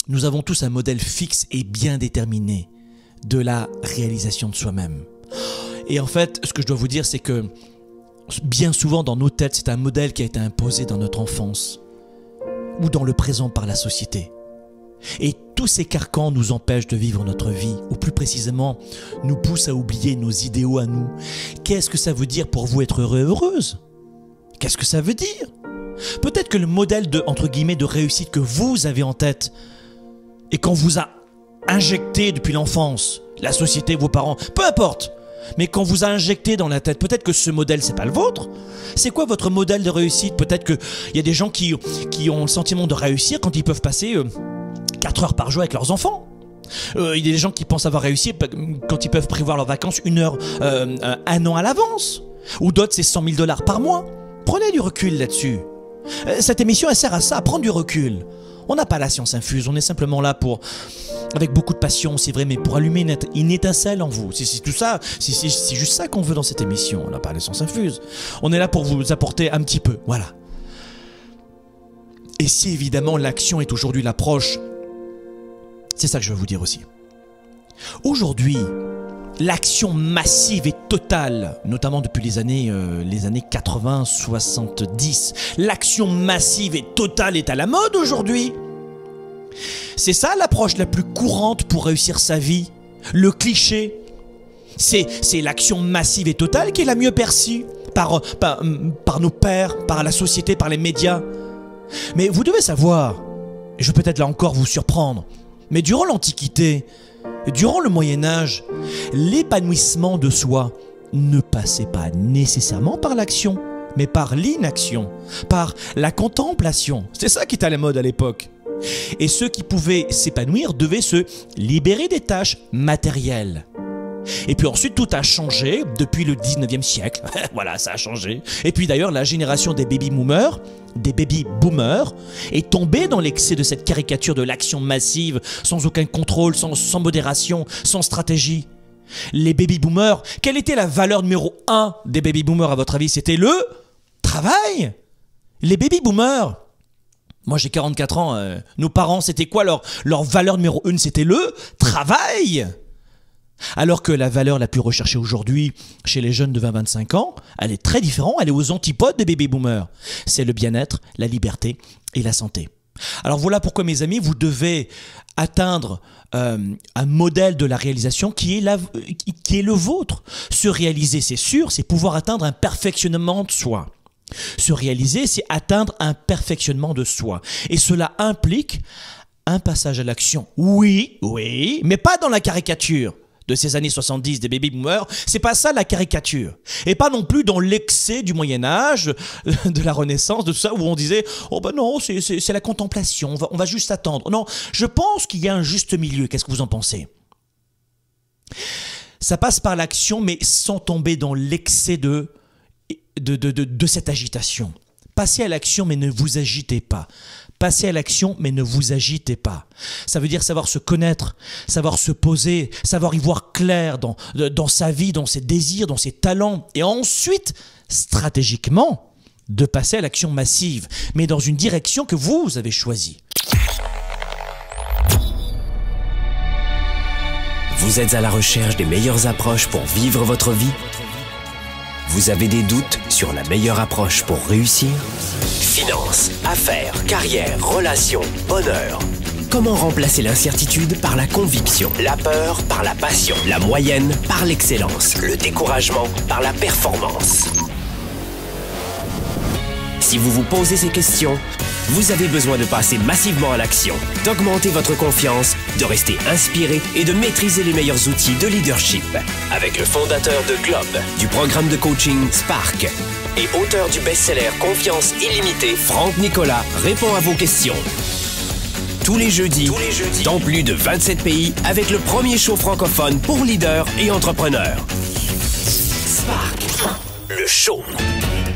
nous avons tous un modèle fixe et bien déterminé de la réalisation de soi-même. Et en fait, ce que je dois vous dire, c'est que bien souvent dans nos têtes, c'est un modèle qui a été imposé dans notre enfance ou dans le présent par la société. Et tous ces carcans nous empêchent de vivre notre vie, ou plus précisément, nous poussent à oublier nos idéaux à nous. Qu'est-ce que ça veut dire pour vous être heureux et heureuse? Qu'est-ce que ça veut dire? Peut-être que le modèle de, entre guillemets, de réussite que vous avez en tête, et qu'on vous a injecté depuis l'enfance, la société, vos parents, peu importe, mais qu'on vous a injecté dans la tête, peut-être que ce modèle, c'est pas le vôtre. C'est quoi votre modèle de réussite? Peut-être qu'il y a des gens qui ont le sentiment de réussir quand ils peuvent passer 4 heures par jour avec leurs enfants. Il y a des gens qui pensent avoir réussi quand ils peuvent prévoir leurs vacances 1 heure, 1 an à l'avance. Ou d'autres, c'est 100 000 $ par mois. Prenez du recul là-dessus. Cette émission, elle sert à ça, à prendre du recul. On n'a pas la science infuse, on est simplement là pour, avec beaucoup de passion, c'est vrai, mais pour allumer une étincelle en vous. C'est tout ça, c'est juste ça qu'on veut dans cette émission. On n'a pas la science infuse. On est là pour vous apporter un petit peu, voilà. Et si évidemment l'action est aujourd'hui l'approche, c'est ça que je veux vous dire aussi. Aujourd'hui, l'action massive et totale, notamment depuis les années 80, 70, l'action massive et totale est à la mode aujourd'hui. C'est ça l'approche la plus courante pour réussir sa vie. Le cliché, c'est l'action massive et totale qui est la mieux perçue par nos pairs, par la société, par les médias. Mais vous devez savoir, et je vais peut-être là encore vous surprendre, mais durant l'Antiquité, durant le Moyen-Âge, l'épanouissement de soi ne passait pas nécessairement par l'action, mais par l'inaction, par la contemplation. C'est ça qui était à la mode à l'époque. Et ceux qui pouvaient s'épanouir devaient se libérer des tâches matérielles. Et puis ensuite, tout a changé depuis le 19e siècle. Voilà, ça a changé. Et puis d'ailleurs, la génération des baby-boomers est tombée dans l'excès de cette caricature de l'action massive, sans aucun contrôle, sans modération, sans stratégie. Les baby-boomers, quelle était la valeur numéro 1 des baby-boomers à votre avis? C'était le travail. Les baby-boomers, moi j'ai 44 ans, nos parents, c'était quoi leur valeur numéro 1? C'était le travail. Alors que la valeur la plus recherchée aujourd'hui chez les jeunes de 20-25 ans, elle est très différente, elle est aux antipodes des baby-boomers. C'est le bien-être, la liberté et la santé. Alors voilà pourquoi mes amis, vous devez atteindre un modèle de la réalisation qui est le vôtre. Se réaliser, c'est sûr, c'est pouvoir atteindre un perfectionnement de soi. Se réaliser, c'est atteindre un perfectionnement de soi. Et cela implique un passage à l'action. Oui, mais pas dans la caricature de ces années 70 des baby-boomers, c'est pas ça la caricature. Et pas non plus dans l'excès du Moyen-Âge, de la Renaissance, de tout ça, où on disait « Oh ben non, c'est la contemplation, on va juste attendre. » Non, je pense qu'il y a un juste milieu. Qu'est-ce que vous en pensez? Ça passe par l'action, mais sans tomber dans l'excès de cette agitation. Passez à l'action, mais ne vous agitez pas. Passez à l'action, mais ne vous agitez pas. Ça veut dire savoir se connaître, savoir se poser, savoir y voir clair dans sa vie, dans ses désirs, dans ses talents. Et ensuite, stratégiquement, de passer à l'action massive, mais dans une direction que vous avez choisie. Vous êtes à la recherche des meilleures approches pour vivre votre vie? Vous avez des doutes sur la meilleure approche pour réussir? Finances, affaires, carrière, relations, bonheur. Comment remplacer l'incertitude par la conviction, la peur par la passion, la moyenne par l'excellence, le découragement par la performance? Si vous vous posez ces questions, vous avez besoin de passer massivement à l'action, d'augmenter votre confiance, de rester inspiré et de maîtriser les meilleurs outils de leadership. Avec le fondateur de Globe, du programme de coaching Spark et auteur du best-seller Confiance illimitée, Franck Nicolas répond à vos questions. Tous les jeudis, dans plus de 27 pays, avec le premier show francophone pour leaders et entrepreneurs. Spark, le show.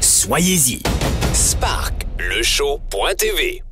Soyez-y. Spark, le show.tv.